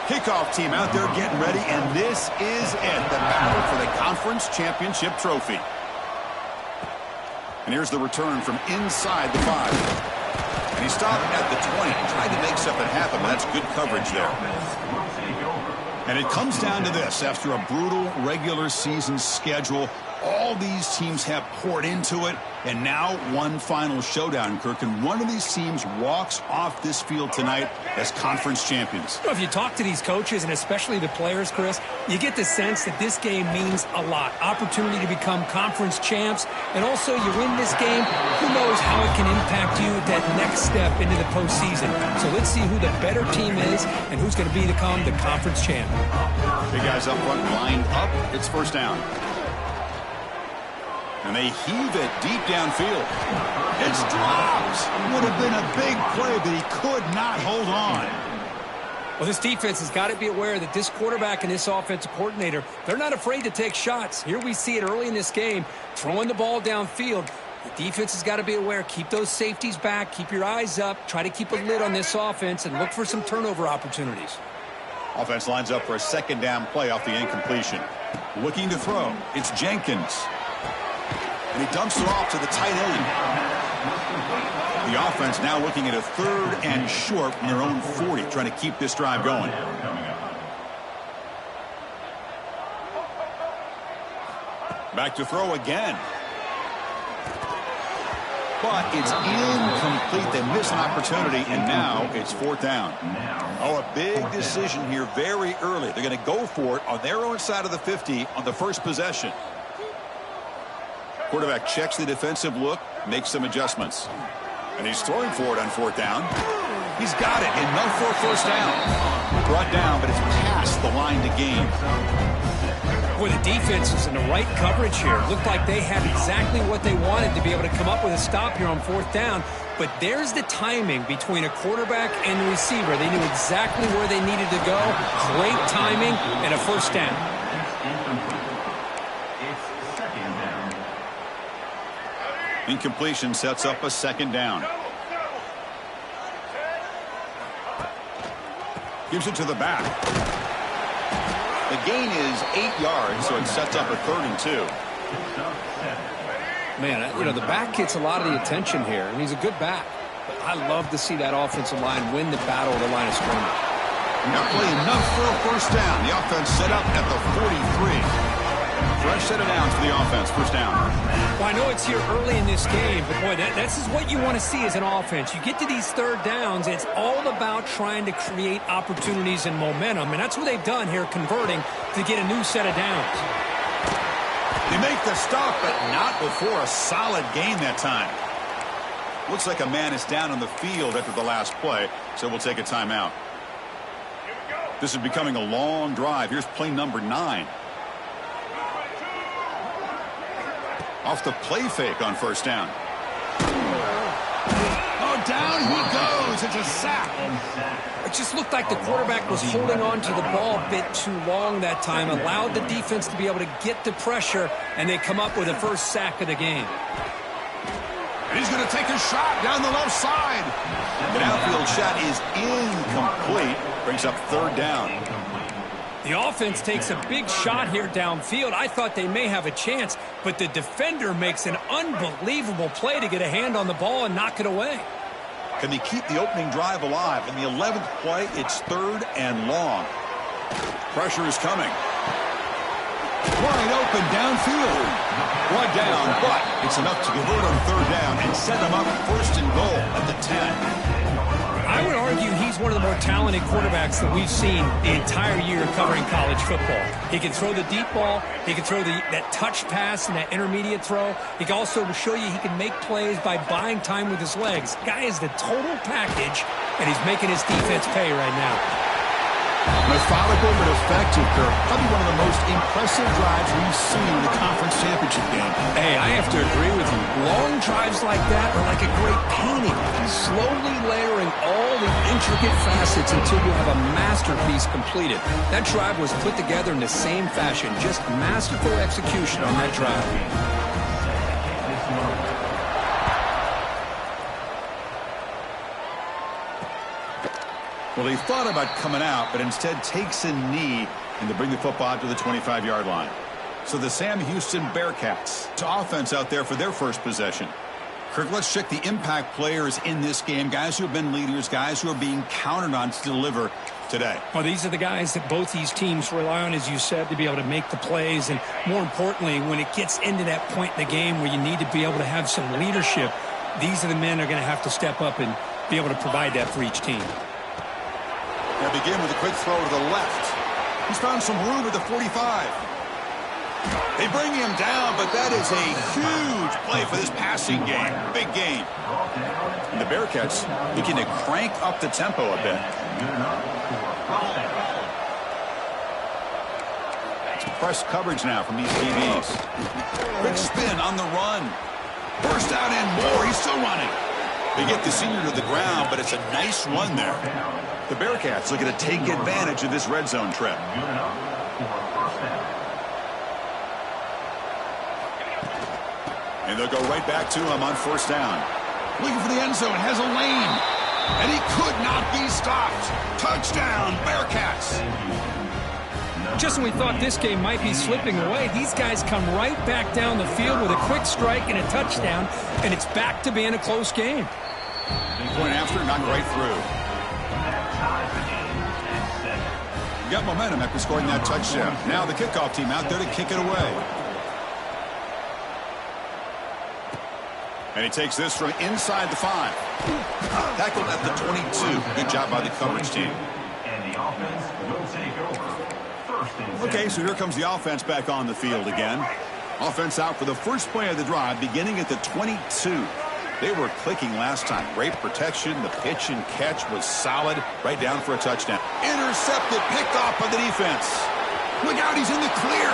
Kickoff team out there getting ready, and this is it, the battle for the conference championship trophy. And here's the return from inside the 5. And he stopped at the 20, tried to make something happen, but that's good coverage there. And it comes down to this. After a brutal regular season schedule, all these teams have poured into it, and now one final showdown, Kirk. And one of these teams walks off this field tonight as conference champions. You know, if you talk to these coaches, and especially the players, Chris, you get the sense that this game means a lot. Opportunity to become conference champs, and also you win this game, who knows how it can impact you at that next step into the postseason. So let's see who the better team is and who's going to become the conference champ. Big guys up front lined up. It's first down. And they heave it deep downfield. It's dropped. Would have been a big play, but he could not hold on. Well, this defense has got to be aware that this quarterback and this offensive coordinator, they're not afraid to take shots. Here we see it early in this game, throwing the ball downfield. The defense has got to be aware. Keep those safeties back. Keep your eyes up. Try to keep a lid on this offense and look for some turnover opportunities. Offense lines up for a second down play off the incompletion. Looking to throw. It's Jenkins. And he dumps it off to the tight end. The offense now looking at a 3rd and short from their own 40, trying to keep this drive going. Back to throw again. But it's incomplete. They miss an opportunity, and now it's 4th down. Oh, a big decision here very early. They're going to go for it on their own side of the 50 on the first possession. Quarterback checks the defensive look, makes some adjustments. And he's throwing for it on 4th down. He's got it. Enough for a first down. Brought down, but it's past the line to gain. Boy, the defense was in the right coverage here. Looked like they had exactly what they wanted to be able to come up with a stop here on 4th down. But there's the timing between a quarterback and the receiver. They knew exactly where they needed to go. Great timing and a first down. Incompletion sets up a second down. Gives it to the back. The gain is 8 yards, so it sets up a 3rd and 2. Man, you know, the back gets a lot of the attention here, and he's a good back. But I love to see that offensive line win the battle of the line of scrimmage. Not really enough for a first down. The offense set up at the 43. Fresh set of downs for the offense. First down. Well, I know it's here early in this game, but boy, this is what you want to see as an offense. You get to these 3rd downs, it's all about trying to create opportunities and momentum, and that's what they've done here, converting to get a new set of downs. They make the stop, but not before a solid gain that time. Looks like a man is down on the field after the last play, so we'll take a timeout. This is becoming a long drive. Here's play number 9. Off the play fake on first down. Oh, down he goes. It's a sack. It just looked like the quarterback was holding on to the ball a bit too long that time, allowed the defense to be able to get the pressure, and they come up with the first sack of the game. And he's going to take a shot down the left side. The outfield shot is incomplete. Brings up 3rd down. The offense takes a big shot here downfield. I thought they may have a chance, but the defender makes an unbelievable play to get a hand on the ball and knock it away. Can they keep the opening drive alive? In the 11th play, it's 3rd and long. Pressure is coming. Wide open downfield. Brought down, but it's enough to convert on 3rd down and set them up 1st and goal at the 10. I would argue he's one of the more talented quarterbacks that we've seen the entire year covering college football. He can throw the deep ball. He can throw that touch pass and that intermediate throw. He can also show you he can make plays by buying time with his legs. Guy is the total package, and he's making his defense pay right now. Methodical but effective, Kirk. Probably one of the most impressive drives we've seen in the conference championship game. Hey, I have to agree with you. Long drives like that are like a great painting. Slowly layering all the intricate facets until you have a masterpiece completed. That drive was put together in the same fashion. Just masterful execution on that drive. Well, he thought about coming out, but instead takes a knee and to bring the football to the 25-yard line. So the Sam Houston Bearcats to offense out there for their first possession. Kirk, let's check the impact players in this game, guys who have been leaders, guys who are being counted on to deliver today. Well, these are the guys that both these teams rely on, as you said, to be able to make the plays. And more importantly, when it gets into that point in the game where you need to be able to have some leadership, these are the men that are going to have to step up and be able to provide that for each team. They'll begin with a quick throw to the left. He's found some room at the 45. They bring him down, but that is a huge play for this passing game. Big game. And the Bearcats begin to crank up the tempo a bit. It's press coverage now from these DBs. Quick spin on the run. First down and more. He's still running. They get the senior to the ground, but it's a nice run there. The Bearcats looking to take advantage of this red zone trip. And they'll go right back to him on first down. Looking for the end zone, has a lane. And he could not be stopped. Touchdown, Bearcats. Just when we thought this game might be slipping away, these guys come right back down the field with a quick strike and a touchdown, and it's back to being a close game. Point after, knocked right through. Got momentum after scoring that touchdown. Now the kickoff team out there to kick it away. And he takes this from inside the 5. Tackled at the 22. Good job by the coverage team. And the offense will take over. First and 10. Okay, so here comes the offense back on the field again. Offense out for the first play of the drive, beginning at the 22. They were clicking last time. Great protection. The pitch and catch was solid. Right down for a touchdown. Intercepted, picked off by the defense. Look out, he's in the clear.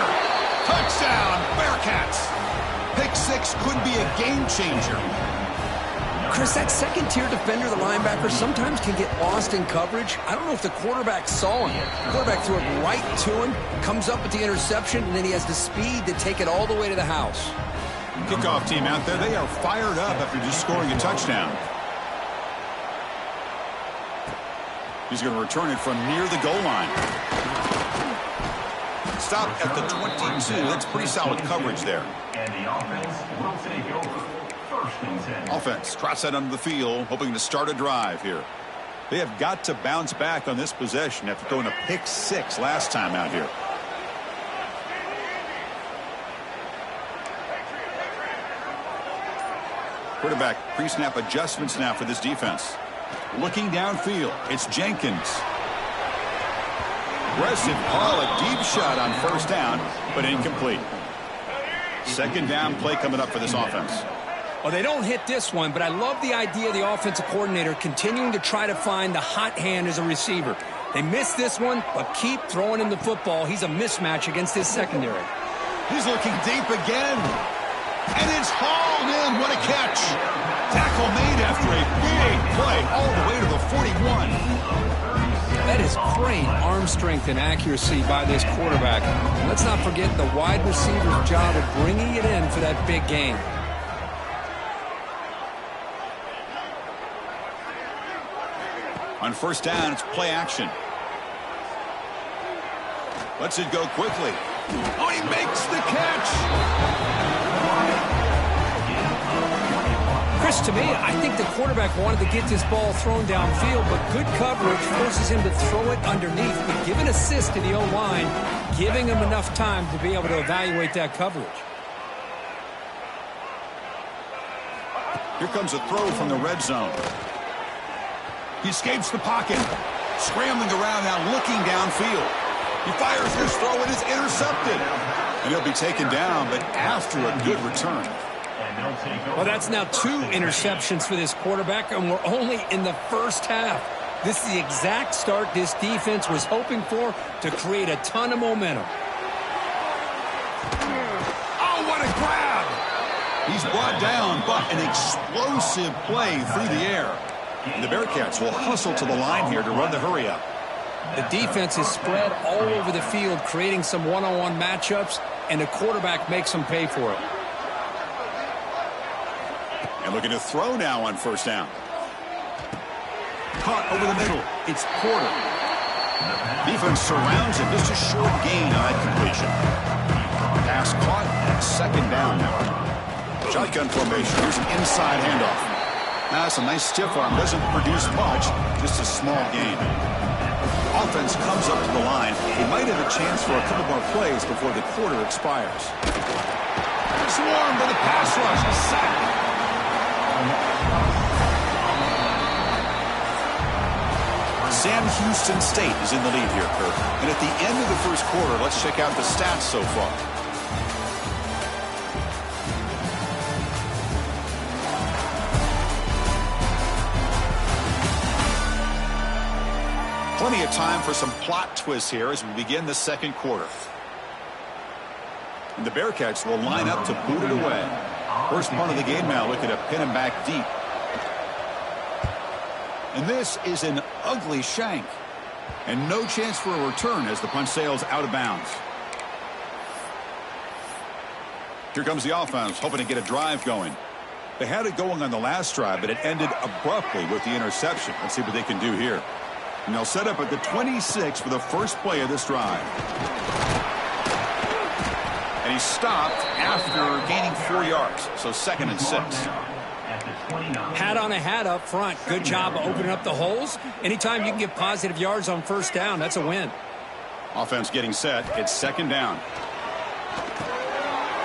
Touchdown, Bearcats. Pick 6 could be a game changer. Chris, that second-tier defender, the linebacker, sometimes can get lost in coverage. I don't know if the quarterback saw him. The quarterback threw it right to him, comes up with the interception, and then he has the speed to take it all the way to the house. Kickoff team out there, they are fired up after just scoring a touchdown. He's going to return it from near the goal line. Stop at the 22. That's pretty solid coverage there. And the offense will take over. First and 10. Offense trots that onto the field, hoping to start a drive here. They have got to bounce back on this possession after throwing a pick 6 last time out here. Quarterback pre-snap adjustments now for this defense. Looking downfield, it's Jenkins. Aggressive ball, a deep shot on first down, but incomplete. Second down play coming up for this offense. Well, they don't hit this one, but I love the idea of the offensive coordinator continuing to try to find the hot hand as a receiver. They missed this one, but keep throwing him the football. He's a mismatch against his secondary. He's looking deep again. And it's hauled in. What a catch. Tackle made after a big play all the way to the 41. That is great arm strength and accuracy by this quarterback. Let's not forget the wide receiver's job of bringing it in for that big game. On first down, it's play action. Lets it go quickly. Oh, he makes the catch. Chris, to me, I think the quarterback wanted to get this ball thrown downfield, but good coverage forces him to throw it underneath. But give an assist to the O-line, giving him enough time to be able to evaluate that coverage. Here comes a throw from the red zone. He escapes the pocket. Scrambling around now, looking downfield. He fires his throw, and it's intercepted. And he'll be taken down, but after a good return. Well, that's now 2 interceptions for this quarterback, and we're only in the first half. This is the exact start this defense was hoping for to create a ton of momentum. Oh, what a grab! He's brought down, but an explosive play through the air. And the Bearcats will hustle to the line here to run the hurry up. The defense is spread all over the field, creating some one-on-one matchups, and the quarterback makes them pay for it. And looking to throw now on first down. Caught over the middle. It's Porter. Defense surrounds him. Just a short gain on that completion. Pass caught. Second down now. Shotgun formation. Here's an inside handoff. Now that's a nice stiff arm. Doesn't produce much. Just a small gain. Offense comes up to the line. He might have a chance for a couple more plays before the quarter expires. Swarmed by the pass rush. A sack. Sam Houston State is in the lead here, Kirk. And at the end of the first quarter, let's check out the stats so far. Plenty of time for some plot twists here as we begin the second quarter. And the Bearcats will line up to boot it away. First punt of the game now, looking to pin him back deep. And this is an ugly shank. And no chance for a return as the punt sails out of bounds. Here comes the offense, hoping to get a drive going. They had it going on the last drive, but it ended abruptly with the interception. Let's see what they can do here. And they'll set up at the 26 for the first play of this drive. And he stopped after gaining 4 yards. So 2nd and 6. Hat on a hat up front. Good job of opening up the holes. Anytime you can get positive yards on first down, that's a win. Offense getting set. It's 2nd down.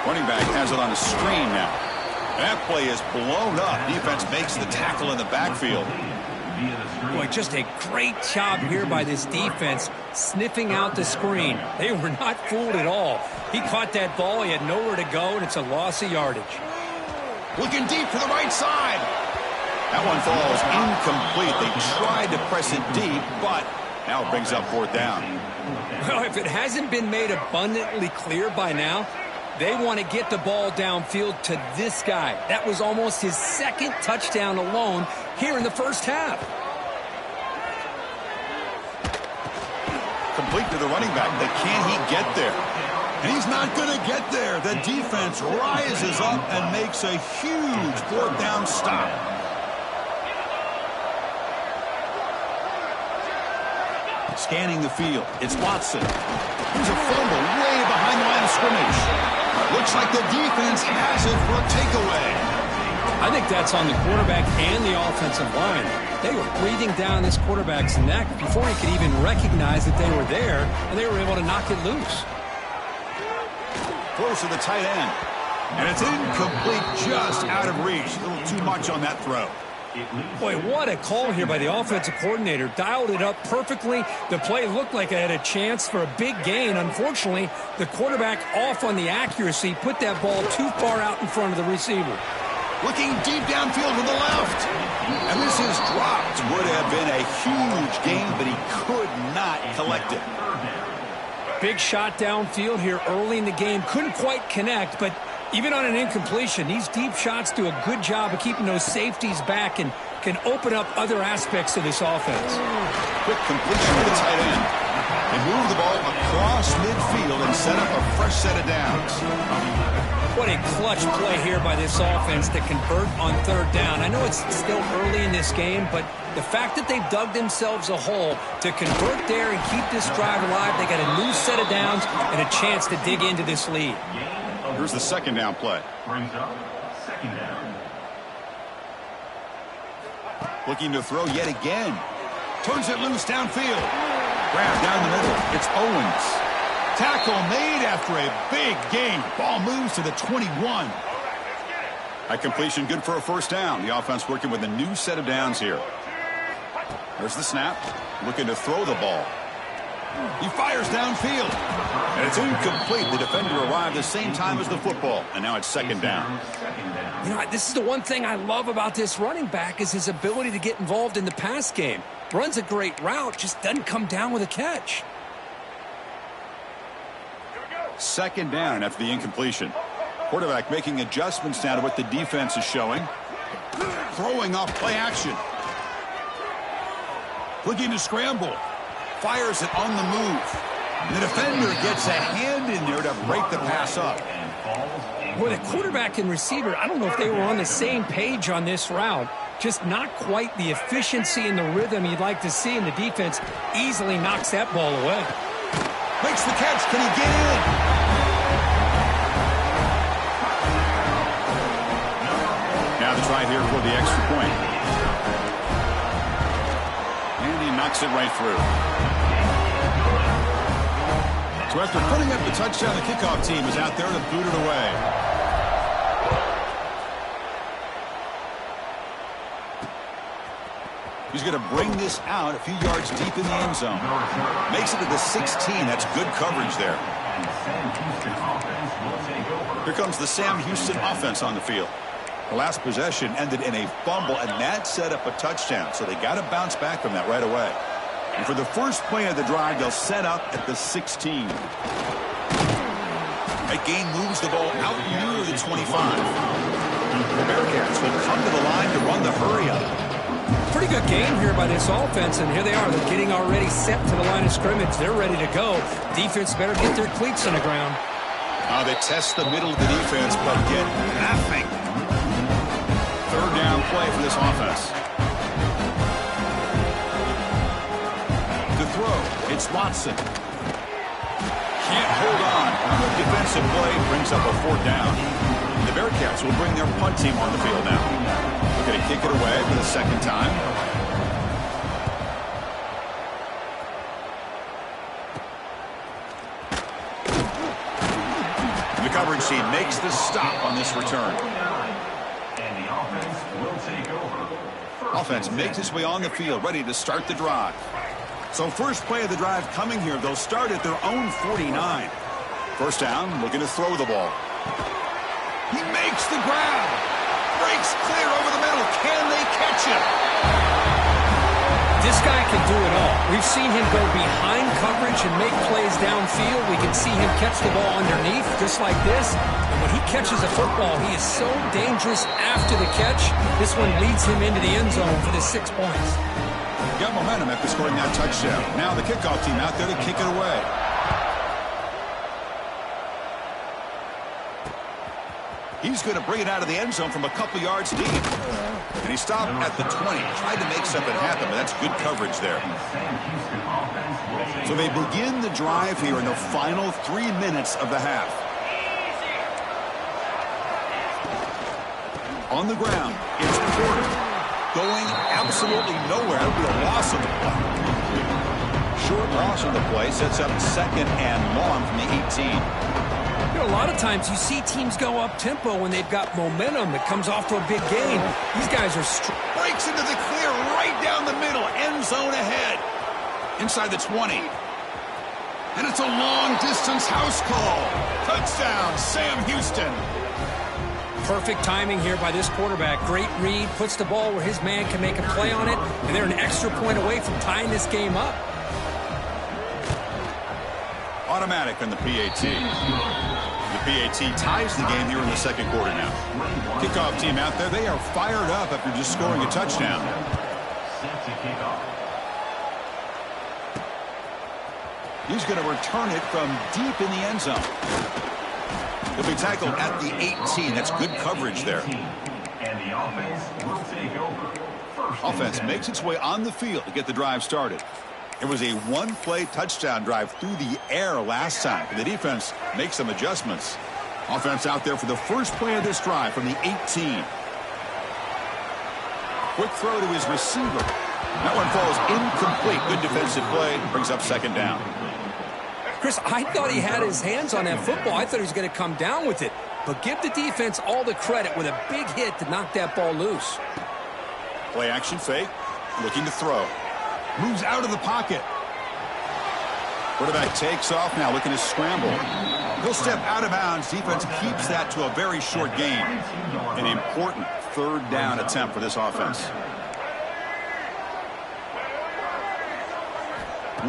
Running back has it on a screen now. That play is blown up. Defense makes the tackle in the backfield. Boy, just a great job here by this defense, sniffing out the screen. They were not fooled at all. He caught that ball. He had nowhere to go, and it's a loss of yardage. Looking deep to the right side. That one falls incomplete. They tried to press it deep, but now it brings up 4th down. Well, if it hasn't been made abundantly clear by now, they want to get the ball downfield to this guy. That was almost his 2nd touchdown alone here in the first half. Complete to the running back, but can he get there? And he's not going to get there. The defense rises up and makes a huge 4th down stop. Scanning the field, it's Watson. There's a fumble way behind the line of scrimmage. Looks like the defense has it for a takeaway. I think that's on the quarterback and the offensive line. They were breathing down this quarterback's neck before he could even recognize that they were there, and they were able to knock it loose. Close to the tight end. And it's incomplete, just out of reach. A little too much on that throw. Boy, what a call here by the offensive coordinator. Dialed it up perfectly. The play looked like it had a chance for a big gain. Unfortunately, the quarterback off on the accuracy, put that ball too far out in front of the receiver. Looking deep downfield to the left. And this is dropped. Would have been a huge gain, but he could not collect it. Big shot downfield here early in the game. Couldn't quite connect, but even on an incompletion, these deep shots do a good job of keeping those safeties back and can open up other aspects of this offense. Quick completion to the tight end. They move the ball across midfield and set up a fresh set of downs. What a clutch play here by this offense to convert on 3rd down. I know it's still early in this game, but the fact that they've dug themselves a hole to convert there and keep this drive alive, they got a new set of downs and a chance to dig into this lead. Here's the 2nd down play. Brings up 2nd down. Looking to throw yet again. Turns it loose downfield. Grab down the middle. It's Owens. Tackle made after a big gain. Ball moves to the 21. That completion good for a 1st down. The offense working with a new set of downs here. There's the snap. Looking to throw the ball. He fires downfield. And it's incomplete. The defender arrived the same time as the football. And now it's 2nd down. You know, this is the one thing I love about this running back is his ability to get involved in the pass game. Runs a great route, just doesn't come down with a catch. 2nd down after the incompletion. Quarterback making adjustments now to what the defense is showing. Throwing off play action. Looking to scramble. Fires it on the move. The defender gets a hand in there to break the pass up. Boy, the quarterback and receiver, I don't know if they were on the same page on this route. Just not quite the efficiency and the rhythm you'd like to see, and the defense easily knocks that ball away. Makes the catch. Can he get in? Now the try here for the extra point. And he knocks it right through. So after putting up the touchdown, the kickoff team is out there to boot it away. He's going to bring this out a few yards deep in the end zone. Makes it to the 16. That's good coverage there. Here comes the Sam Houston offense on the field. The last possession ended in a fumble, and that set up a touchdown. So they got to bounce back from that right away. And for the first play of the drive, they'll set up at the 16. That gain moves the ball out near the 25. The Bearcats will come to the line to run the hurry up. Pretty good game here by this offense, and here they are. They're getting already set to the line of scrimmage. They're ready to go. Defense better get their cleats on the ground. They test the middle of the defense, but get nothing. Third down play for this offense. To throw, it's Watson. Can't hold on. Good defensive play brings up a fourth down. The Bearcats will bring their punt team on the field now. We're going to kick it away for the second time. The coverage team makes the stop on this return. And the offense will take over. Offense makes its way on the field, ready to start the drive. So first play of the drive coming here. They'll start at their own 49. First down, looking to throw the ball. He makes the grab. Breaks clear over the middle. Can they catch him? This guy can do it all. We've seen him go behind coverage and make plays downfield. We can see him catch the ball underneath, just like this. And when he catches a football, he is so dangerous after the catch. This one leads him into the end zone for the 6 points. Got momentum after scoring that touchdown. Now the kickoff team out there to kick it away. He's going to bring it out of the end zone from a couple yards deep. And he stopped at the 20. Tried to make something happen, but that's good coverage there. So they begin the drive here in the final 3 minutes of the half. On the ground, it's Porter. Going absolutely nowhere. It'll be a loss on the play. Short loss on the play sets up second and long from the 18. You know, a lot of times you see teams go up-tempo when they've got momentum that comes off to a big gain. These guys are breaks into the clear right down the middle. End zone ahead. Inside the 20. And it's a long-distance house call. Touchdown, Sam Houston. Perfect timing here by this quarterback. Great read, puts the ball where his man can make a play on it, and they're an extra point away from tying this game up. Automatic on the PAT. The PAT ties the game here in the second quarter now. Kickoff team out there, they are fired up after just scoring a touchdown. Set to kick off. He's going to return it from deep in the end zone. He'll be tackled at the 18. That's good coverage there. And the offense will take over. Offense makes its way on the field to get the drive started. It was a one-play touchdown drive through the air last time. The defense makes some adjustments. Offense out there for the first play of this drive from the 18. Quick throw to his receiver. That one falls incomplete. Good defensive play. Brings up second down. Chris, I thought he had his hands on that football. I thought he was going to come down with it. But give the defense all the credit with a big hit to knock that ball loose. Play action fake. Looking to throw. Moves out of the pocket. Quarterback takes off now, looking to scramble. He'll step out of bounds. Defense keeps that to a very short gain. An important third down attempt for this offense.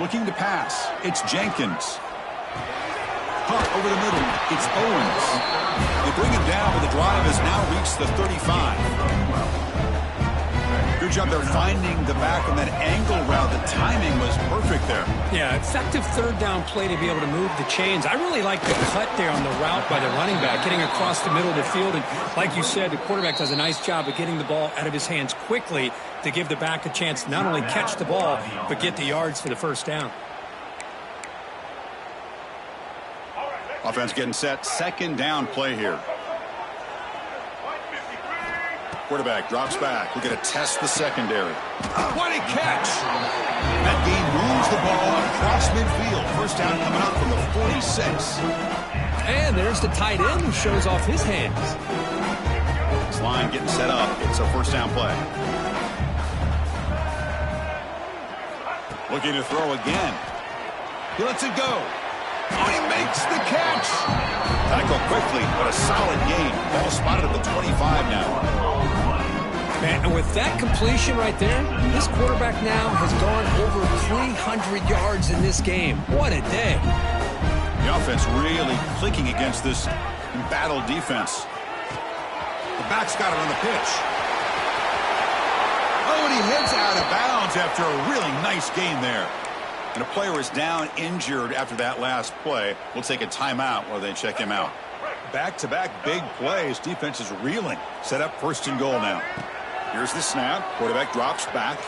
Looking to pass. It's Jenkins. Pump over the middle. It's Owens. They bring him down, but the drive has now reached the 35. Good job there finding the back on that angle route. The timing was perfect there. Yeah, effective third down play to be able to move the chains. I really like the cut there on the route by the running back, getting across the middle of the field. And like you said, the quarterback does a nice job of getting the ball out of his hands quickly to give the back a chance to not only catch the ball, but get the yards for the first down. Offense getting set. Second down play here. Quarterback drops back. We're going to test the secondary. What a catch! That game moves the ball across midfield. First down coming up from the 46. And there's the tight end who shows off his hands. This line getting set up. It's a first down play. Looking to throw again. He lets it go. Oh, he makes the catch. Tackle quickly, but a solid gain. Ball spotted at the 25 now. Man, and with that completion right there, this quarterback now has gone over 300 yards in this game. What a day. The offense really clicking against this embattled defense. The back's got it on the pitch. Oh, and he heads out of bounds after a really nice gain there. And a player is down injured after that last play. We'll take a timeout while they check him out. Back-to-back big plays. Defense is reeling. Set up first and goal now. Here's the snap. Quarterback drops back.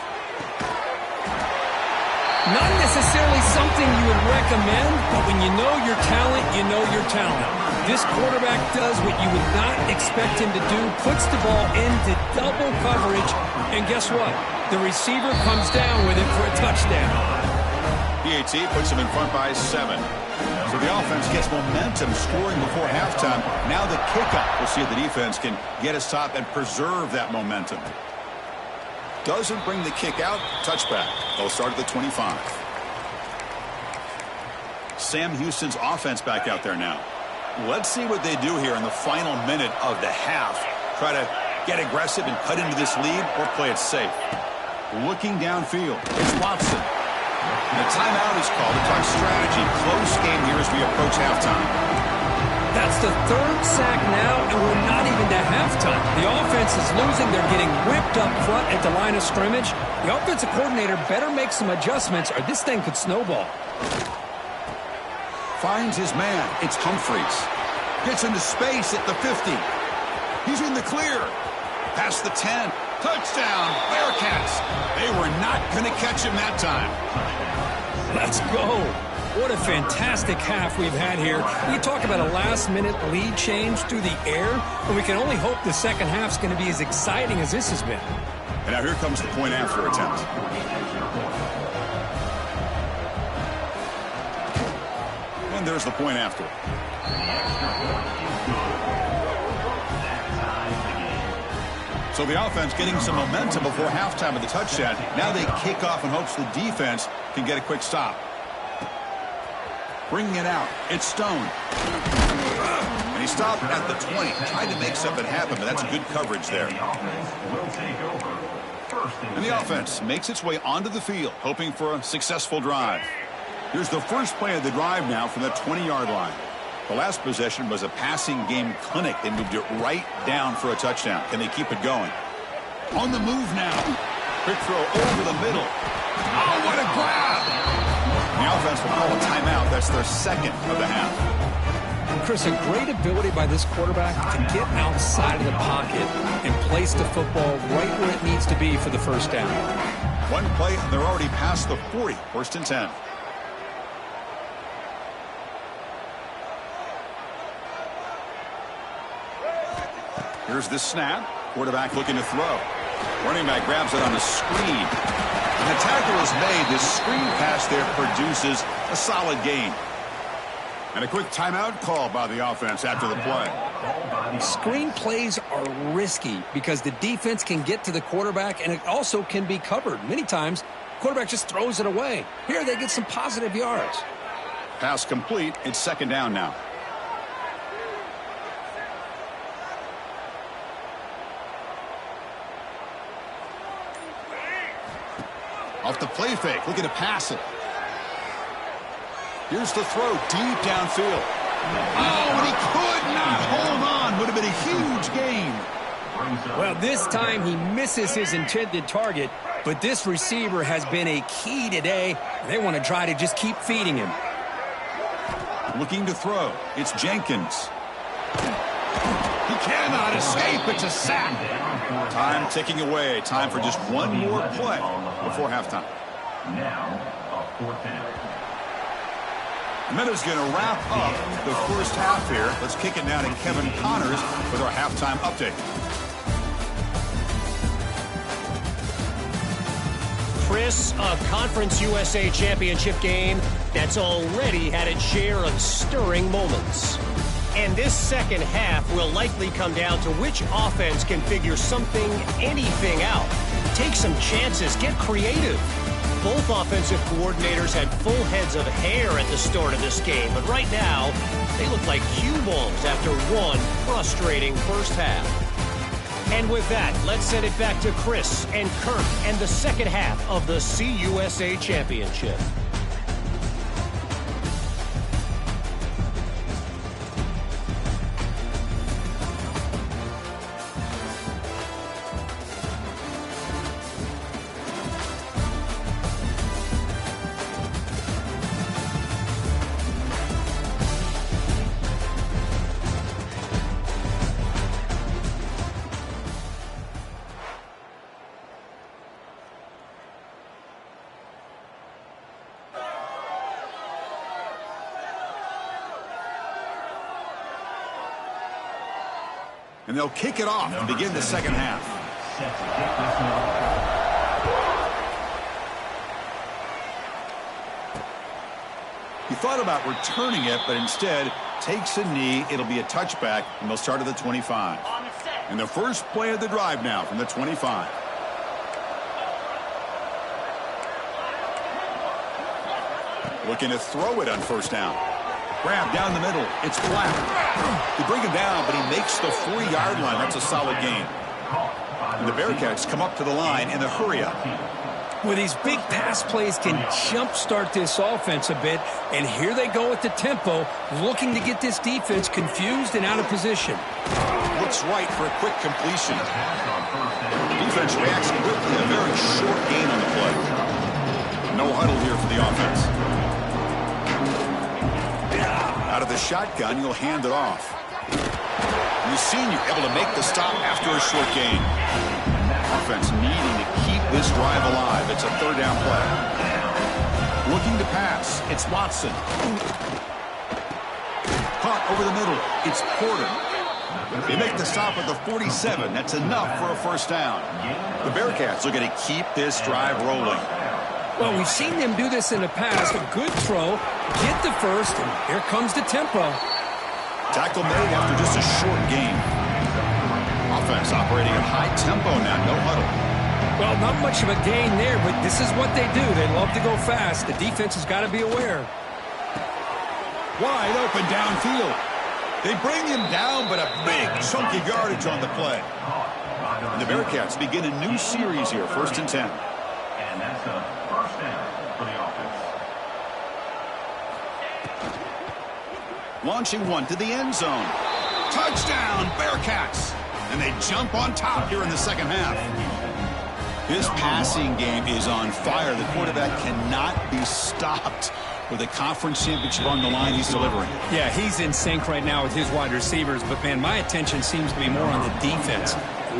Not necessarily something you would recommend, but when you know your talent, you know your talent. This quarterback does what you would not expect him to do, puts the ball into double coverage, and guess what? The receiver comes down with it for a touchdown. PAT puts him in front by 7. So the offense gets momentum scoring before halftime. Now the kickoff. We'll see if the defense can get us top and preserve that momentum. Doesn't bring the kick out. Touchback. They'll start at the 25. Sam Houston's offense back out there now. Let's see what they do here in the final minute of the half. Try to get aggressive and cut into this lead or play it safe. Looking downfield. It's Watson. And a timeout is called to talk strategy. Close game here as we approach halftime. That's the third sack now, and we're not even to halftime. The offense is losing. They're getting whipped up front at the line of scrimmage. The offensive coordinator better make some adjustments or this thing could snowball. Finds his man. It's Humphreys. Gets into space at the 50. He's in the clear. Past the 10. Touchdown, Bearcats. They were not going to catch him that time. Let's go. What a fantastic half we've had here. We talk about a last-minute lead change through the air, and we can only hope the second half's going to be as exciting as this has been. And now here comes the point after attempt. And there's the point after. So the offense getting some momentum before halftime of the touchdown. Now they kick off in hopes the defense can get a quick stop. Bringing it out. It's Stone. And he stopped at the 20. Tried to make something happen, but that's good coverage there. And the offense makes its way onto the field, hoping for a successful drive. Here's the first play of the drive now from the 20-yard line. The last possession was a passing game clinic. They moved it right down for a touchdown. Can they keep it going? On the move now. Quick throw over the middle. Oh, what a grab! The offense will call a timeout. That's their second of the half. Chris, a great ability by this quarterback to get outside of the pocket and place the football right where it needs to be for the first down. One play, and they're already past the 40. First and 10. Here's the snap. Quarterback looking to throw. Running back grabs it on a screen. And the tackle is made. This screen pass there produces a solid gain. And a quick timeout call by the offense after the play. Screen plays are risky because the defense can get to the quarterback and it also can be covered. Many times, the quarterback just throws it away. Here they get some positive yards. Pass complete. It's second down now. Off the play fake, looking to pass it. Here's the throw, deep downfield. Oh, and he could not hold on. Would have been a huge gain. Well, this time he misses his intended target, but this receiver has been a key today. They want to try to just keep feeding him. Looking to throw. It's Jenkins. He cannot escape. It's a sack. Time ticking away. Time for just one more play before halftime. Now, a 4th down. Meadows going to wrap up the first half here. Let's kick it now to Kevin Connors with our halftime update. Chris, a Conference USA Championship game that's already had its share of stirring moments. And this second half will likely come down to which offense can figure something, anything out. Take some chances, get creative. Both offensive coordinators had full heads of hair at the start of this game, but right now, they look like cue balls after one frustrating first half. And with that, let's send it back to Chris and Kirk and the second half of the CUSA Championship. And they'll kick it off and begin the second half. He thought about returning it, but instead takes a knee. It'll be a touchback, and they'll start at the 25. And the first play of the drive now from the 25. Looking to throw it on first down. Grab down the middle. It's flat. They bring him down, but he makes the 40-yard line. That's a solid gain. And the Bearcats come up to the line in the hurry-up. Well, these big pass plays can jumpstart this offense a bit, and here they go at the tempo, looking to get this defense confused and out of position. Looks right for a quick completion. Defense reacts quickly. A very short gain on the play. No huddle here for the offense. Out of the shotgun, you'll hand it off. And the senior able to make the stop after a short gain. Offense needing to keep this drive alive. It's a third down play. Looking to pass. It's Watson. Caught over the middle. It's Porter. They make the stop at the 47. That's enough for a first down. The Bearcats are going to keep this drive rolling. Well, we've seen them do this in the past. A good throw, get the first, and here comes the tempo. Tackle made after just a short game. Offense operating at high tempo now, no huddle. Well, not much of a gain there, but this is what they do. They love to go fast. The defense has got to be aware. Wide open downfield. They bring him down, but a big chunky yardage on the play. And the Bearcats begin a new series here, 1st and 10. And that's a first down for the offense. Launching one to the end zone. Touchdown, Bearcats. And they jump on top here in the second half. His passing game is on fire. The quarterback cannot be stopped. With a conference championship on the line, he's delivering. Yeah, he's in sync right now with his wide receivers, but, man, my attention seems to be more on the defense.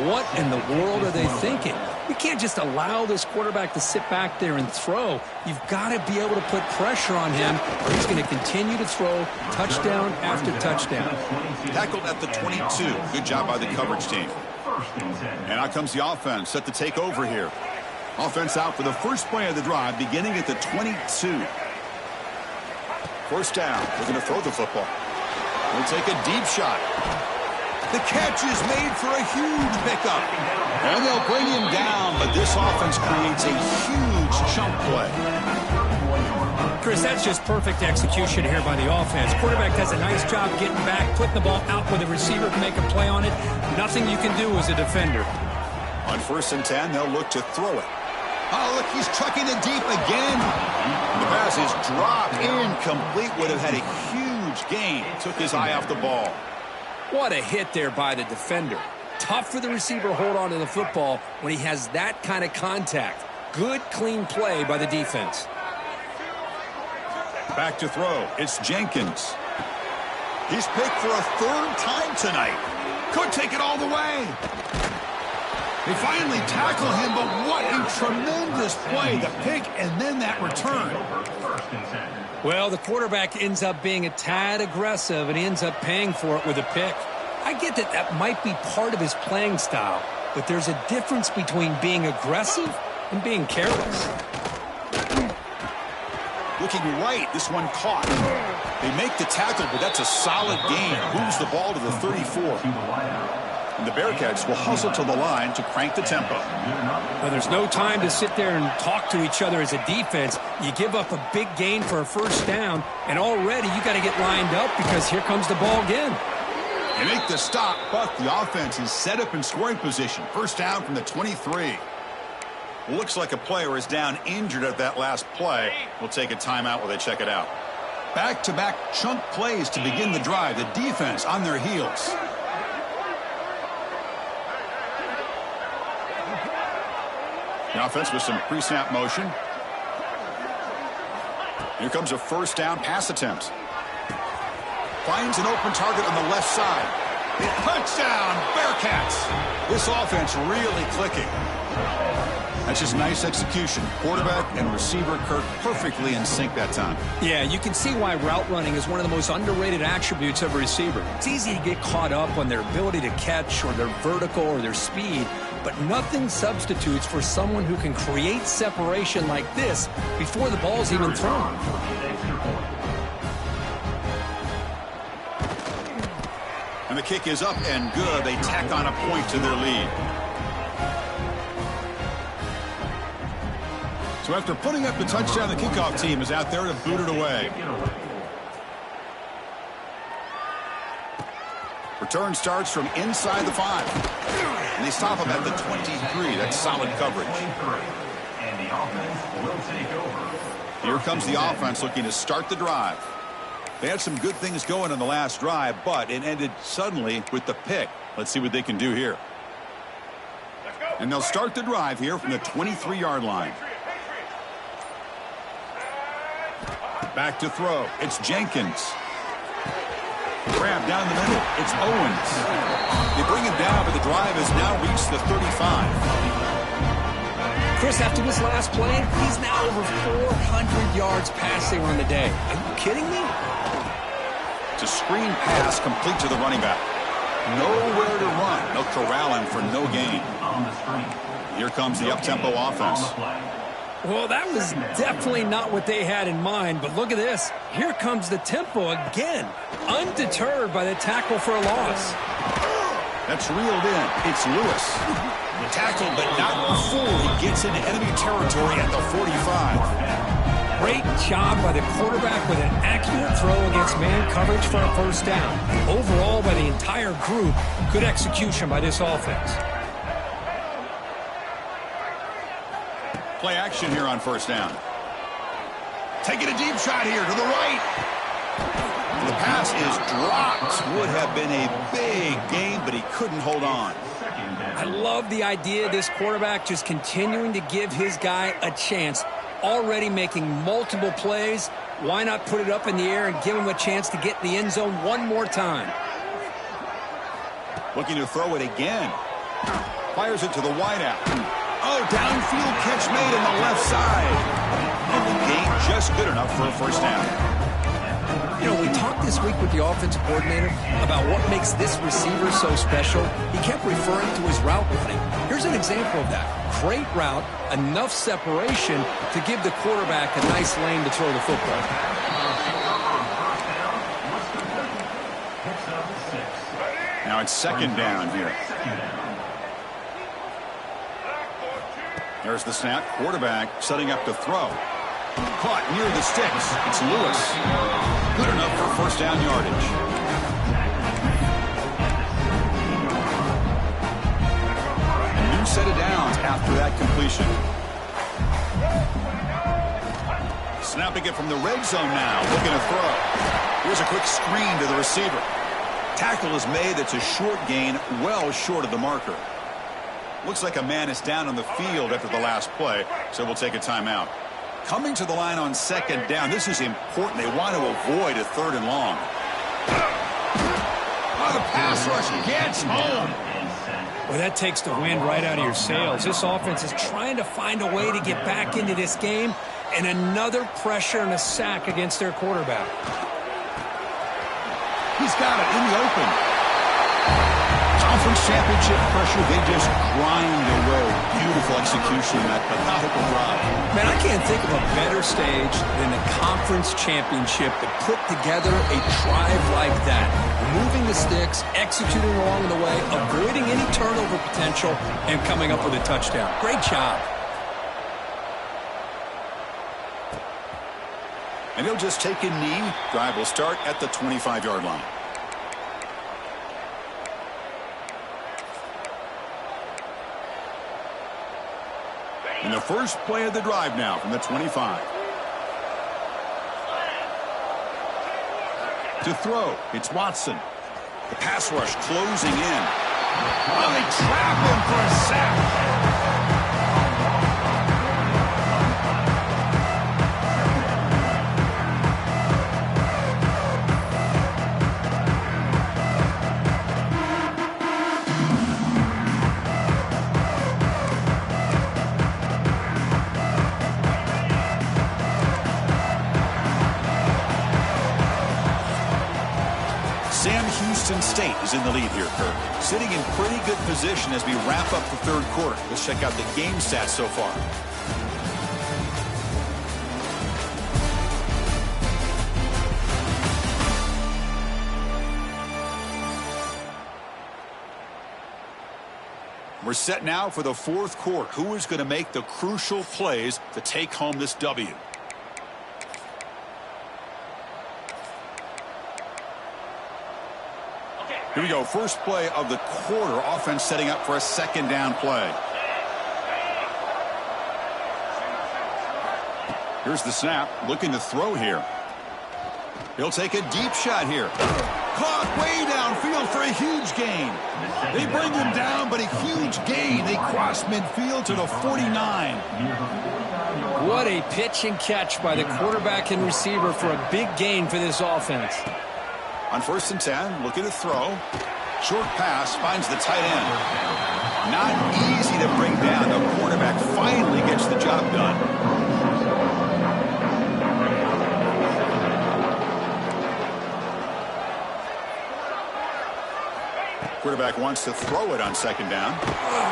What in the world are they thinking? We can't just allow this quarterback to sit back there and throw. You've got to be able to put pressure on him, or he's going to continue to throw touchdown after touchdown. Tackled at the 22. Good job by the coverage team. And out comes the offense set to take over here. Offense out for the first play of the drive, beginning at the 22. First down. They're going to throw the football. They'll take a deep shot. The catch is made for a huge pickup. And they'll bring him down, but this offense creates a huge chunk play. Chris, that's just perfect execution here by the offense. Quarterback does a nice job getting back, putting the ball out where the receiver can make a play on it. Nothing you can do as a defender. On 1st and 10, they'll look to throw it. Oh, look, he's chucking it deep again. The pass is dropped. Incomplete. Would have had a huge gain. Took his eye off the ball. What a hit there by the defender. Tough for the receiver to hold on to the football when he has that kind of contact. Good, clean play by the defense. Back to throw. It's Jenkins. He's picked for a third time tonight. Could take it all the way. They finally tackle him, but what a tremendous play. The pick and then that return. Well, the quarterback ends up being a tad aggressive, and he ends up paying for it with a pick. I get that that might be part of his playing style, but there's a difference between being aggressive and being careless. Looking right, this one caught. They make the tackle, but that's a solid gain. Moves the ball to the 34. And the Bearcats will hustle to the line to crank the tempo. Well, there's no time to sit there and talk to each other as a defense. You give up a big gain for a first down, and already you got to get lined up because here comes the ball again. They make the stop, but the offense is set up in scoring position. First down from the 23. Looks like a player is down injured at that last play. We'll take a timeout while they check it out. Back-to-back chunk plays to begin the drive. The defense on their heels. The offense with some pre-snap motion. Here comes a first down pass attempt. Finds an open target on the left side. Touchdown, Bearcats. This offense really clicking. That's just nice execution. Quarterback and receiver Kirk perfectly in sync that time. Yeah, you can see why route running is one of the most underrated attributes of a receiver. It's easy to get caught up on their ability to catch or their vertical or their speed, but nothing substitutes for someone who can create separation like this before the ball's even thrown. And the kick is up and good. They tack on a point to their lead. So after putting up the touchdown, the kickoff team is out there to boot it away. Return starts from inside the 5. And they stop him at the 23. That's solid coverage. And the offense will take over. Here comes the offense looking to start the drive. They had some good things going in the last drive, but it ended suddenly with the pick. Let's see what they can do here. And they'll start the drive here from the 23-yard line. Back to throw. It's Jenkins. Grab down the middle. It's Owens. They bring him down, but the drive has now reached the 35. Chris, after this last play, he's now over 400 yards passing on the day. Are you kidding me? It's a screen pass complete to the running back. Nowhere to run. They'll corral him for no gain. Here comes the up-tempo offense. Well, that was definitely not what they had in mind, but look at this. Here comes the tempo again, undeterred by the tackle for a loss. That's reeled in. It's Lewis. Tackled, but not before he gets into enemy territory at the 45. Great job by the quarterback with an accurate throw against man coverage for a first down. Overall, by the entire group, good execution by this offense. Play action here on first down. Taking a deep shot here to the right. The pass is dropped. Would have been a big gain, but he couldn't hold on. I love the idea of this quarterback just continuing to give his guy a chance. Already making multiple plays. Why not put it up in the air and give him a chance to get in the end zone one more time? Looking to throw it again. Fires it to the wideout. Oh, downfield catch made on the left side. And the gain just good enough for a first down. You know, we talked this week with the offensive coordinator about what makes this receiver so special. He kept referring to his route running. Here's an example of that. Great route, enough separation to give the quarterback a nice lane to throw the football. Now it's second down here. There's the snap. Quarterback setting up to throw. Caught near the sticks. It's Lewis. Good enough for first down yardage. A new set of downs after that completion. Snapping it from the red zone now. Looking to throw. Here's a quick screen to the receiver. Tackle is made. That's a short gain, well short of the marker. Looks like a man is down on the field after the last play, so we'll take a timeout. Coming to the line on second down. This is important. They want to avoid a 3rd and long. Oh, the pass rush gets home. Well, that takes the wind right out of your sails. This offense is trying to find a way to get back into this game, and another pressure and a sack against their quarterback. He's got it in the open. Conference championship pressure, they just grind away. Beautiful execution, that methodical drive. Man, I can't think of a better stage than the conference championship to put together a drive like that. Moving the sticks, executing along the way, avoiding any turnover potential, and coming up with a touchdown. Great job. And he'll just take a knee. Drive will start at the 25-yard line. And the first play of the drive now from the 25. To throw, it's Watson. The pass rush closing in. Oh, they trap him for a sack. State is in the lead here, Kirk. Sitting in pretty good position as we wrap up the 3rd quarter. Let's check out the game stats so far. We're set now for the 4th quarter. Who is going to make the crucial plays to take home this W? Here we go. First play of the quarter. Offense setting up for a 2nd down play. Here's the snap. Looking to throw here. He'll take a deep shot here. Caught way downfield for a huge gain. They bring him down, but a huge gain. They cross midfield to the 49. What a pitch and catch by the quarterback and receiver for a big gain for this offense. On 1st and 10, looking to throw. Short pass, finds the tight end. Not easy to bring down. The quarterback finally gets the job done. Quarterback wants to throw it on 2nd down.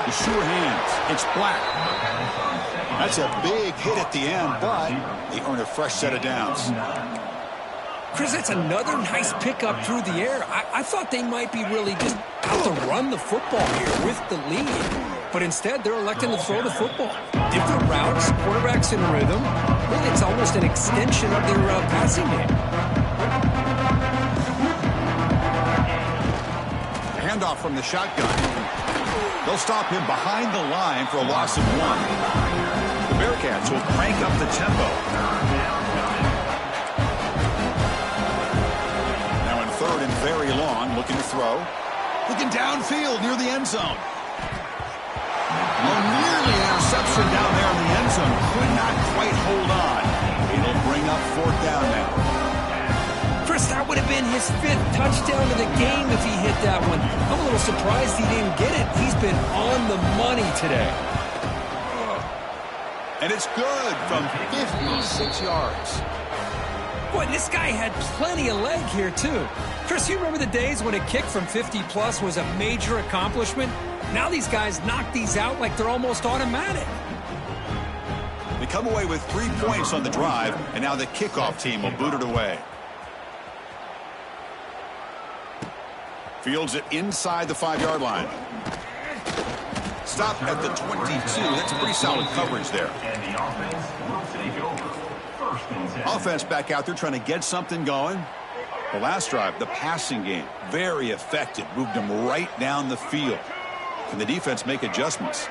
The sure hands. It's Black. That's a big hit at the end, but they earn a fresh set of downs. Chris, that's another nice pickup through the air. I thought they might be really just out to run the football here with the lead. But instead, they're electing to throw the football. Different routes, quarterbacks in rhythm. Really, it's almost an extension of their passing game. Handoff from the shotgun. They'll stop him behind the line for a loss of 1. The Bearcats will crank up the tempo. Very long, looking to throw. Looking downfield near the end zone. Oh, nearly an interception down there in the end zone. Could not quite hold on. It'll bring up 4th down now. Chris, that would have been his 5th touchdown of the game if he hit that one. I'm a little surprised he didn't get it. He's been on the money today. And it's good from 56 yards. Boy, this guy had plenty of leg here, too. Chris, you remember the days when a kick from 50-plus was a major accomplishment? Now these guys knock these out like they're almost automatic. They come away with 3 points on the drive, and now the kickoff team will boot it away. Fields it inside the 5-yard line. Stop at the 22. That's a pretty solid coverage there. And the offense will take over. Offense back out there trying to get something going. The last drive, the passing game, very effective. Moved them right down the field. Can the defense make adjustments?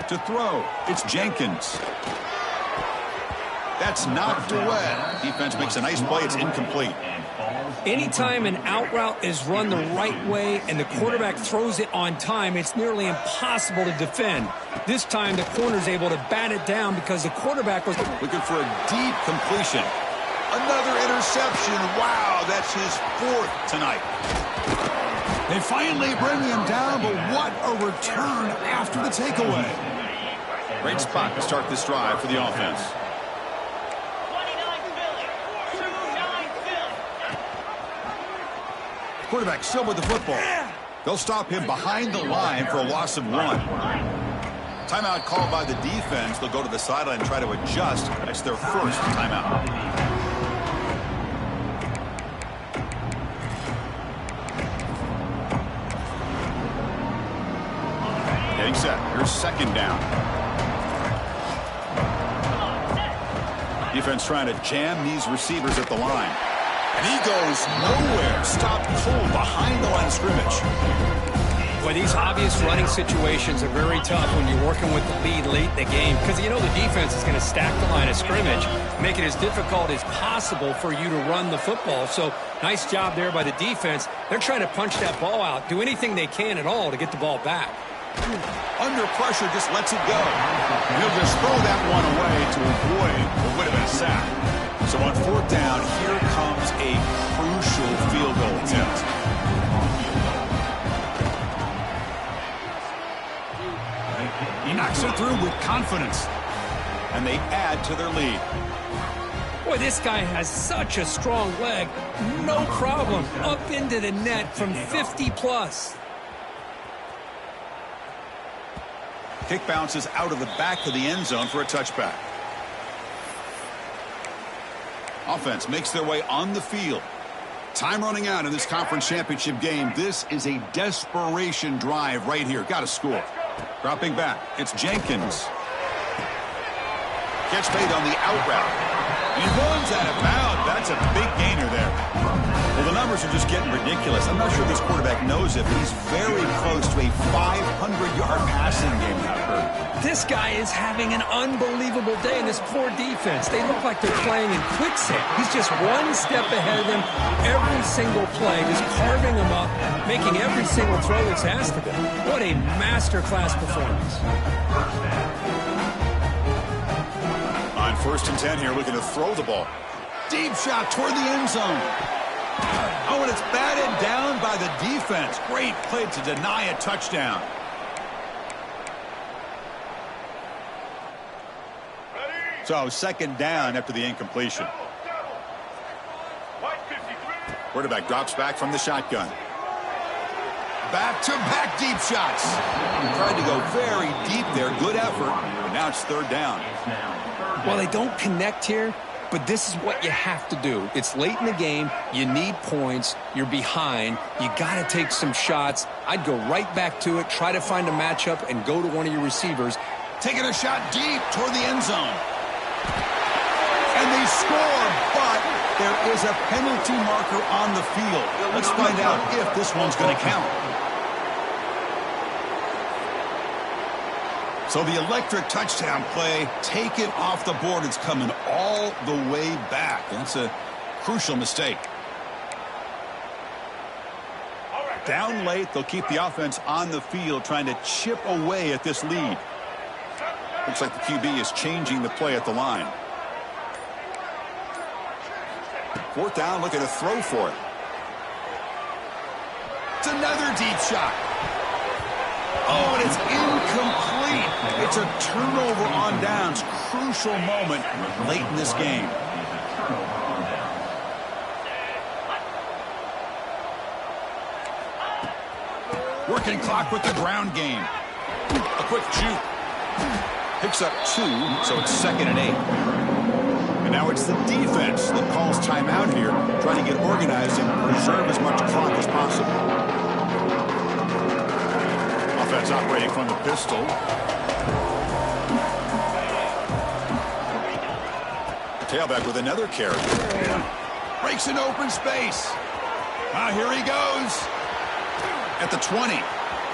To throw, it's Jenkins. That's knocked away. Defense makes a nice play. It's incomplete. Anytime an out route is run the right way and the quarterback throws it on time, it's nearly impossible to defend. This time, the corner's able to bat it down because the quarterback was looking for a deep completion. Another interception. Wow, that's his 4th tonight. They finally bring him down, but what a return after the takeaway. Great spot to start this drive for the offense. Quarterback still with the football. They'll stop him behind the line for a loss of 1. Timeout called by the defense. They'll go to the sideline and try to adjust. That's their first timeout. Getting set. Here's 2nd down. Defense trying to jam these receivers at the line. And he goes nowhere. Stopped cold behind the line of scrimmage. Boy, these obvious running situations are very tough when you're working with the lead late in the game because you know the defense is going to stack the line of scrimmage, make it as difficult as possible for you to run the football. So nice job there by the defense. They're trying to punch that ball out, do anything they can at all to get the ball back. Under pressure, just lets it go. And he'll just throw that one away to avoid what would have been a sack. So on 4th down, here comes a crucial field goal attempt. He knocks it through with confidence. And they add to their lead. Boy, this guy has such a strong leg. No problem. Up into the net from 50 plus. Kick bounces out of the back of the end zone for a touchback. Offense makes their way on the field. Time running out in this conference championship game. This is a desperation drive right here. Got to score. Dropping back. It's Jenkins. Catch made on the out route. He runs out of bounds. That's a big gainer there. Well, the numbers are just getting ridiculous. I'm not sure this quarterback knows it, but he's very close to a 500-yard passing game now. This guy is having an unbelievable day in this poor defense. They look like they're playing in quicksand. He's just one step ahead of them every single play, just carving them up, making every single throw that's asked of him. What a masterclass performance. On 1st and 10 here, looking to throw the ball. Deep shot toward the end zone. Oh, and it's batted down by the defense. Great play to deny a touchdown. So 2nd down after the incompletion. Quarterback drops back from the shotgun. Back-to-back deep shots. Tried to go very deep there. Good effort. But now it's 3rd down. Well, they don't connect here, but this is what you have to do. It's late in the game. You need points. You're behind. You got to take some shots. I'd go right back to it, try to find a matchup, and go to one of your receivers. Taking a shot deep toward the end zone. And they score, but there is a penalty marker on the field. Let's find out if this one's going to count. So the electric touchdown play taken off the board. It's coming all the way back. That's a crucial mistake. Down late, they'll keep the offense on the field trying to chip away at this lead. Looks like the QB is changing the play at the line. 4th down, looking to throw for it. It's another deep shot. Oh, and it's incomplete. It's a turnover on downs. Crucial moment late in this game. Working clock with the ground game. A quick juke. Picks up 2, so it's 2nd and 8. And now it's the defense that calls timeout here, trying to get organized and preserve as much clock as possible. Offense operating from the pistol. Tailback with another carry. Breaks an open space. Here he goes. At the 20.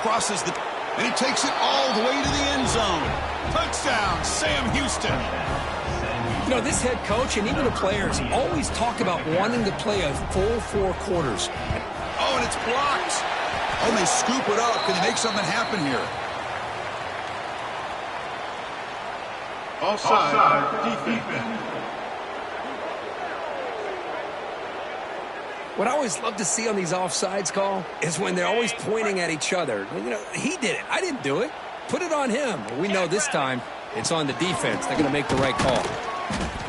Crosses the... And he takes it all the way to the end zone. Touchdown, Sam Houston. You know, this head coach and even the players always talk about wanting to play a full 4 quarters. Oh, and it's blocked. Oh, and they scoop it up. Can they make something happen here? Offside. Defense. What I always love to see on these offsides call is when they're always pointing at each other. You know, he did it. I didn't do it. Put it on him. We know this time it's on the defense. They're going to make the right call.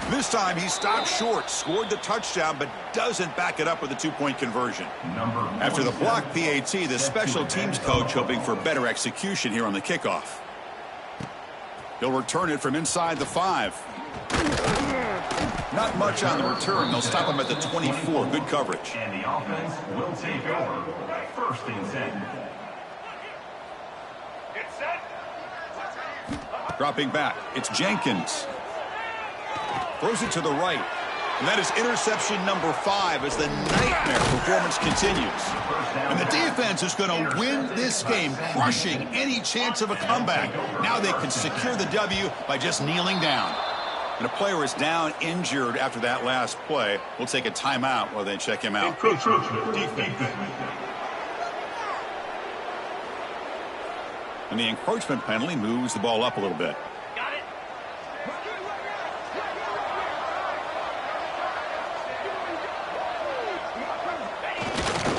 This time he stopped short, scored the touchdown, but doesn't back it up with a 2-point conversion. After the block PAT, the special teams coach hoping for better execution here on the kickoff. He'll return it from inside the 5. Not much on the return. They'll stop him at the 24. Good coverage. And the offense will take over. 1st and 10. Dropping back. It's Jenkins. Throws it to the right. And that is interception number 5 as the nightmare performance continues. And the defense is going to win this game, crushing any chance of a comeback. Now they can secure the W by just kneeling down. And a player is down injured after that last play. We'll take a timeout while they check him out. And the encroachment penalty moves the ball up a little bit.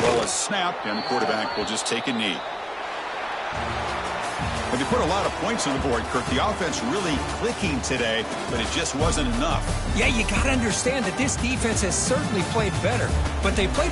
Well, a snap, and the quarterback will just take a knee. Well, they put a lot of points on the board, Kirk. The offense really clicking today, but it just wasn't enough. Yeah, you got to understand that this defense has certainly played better, but they played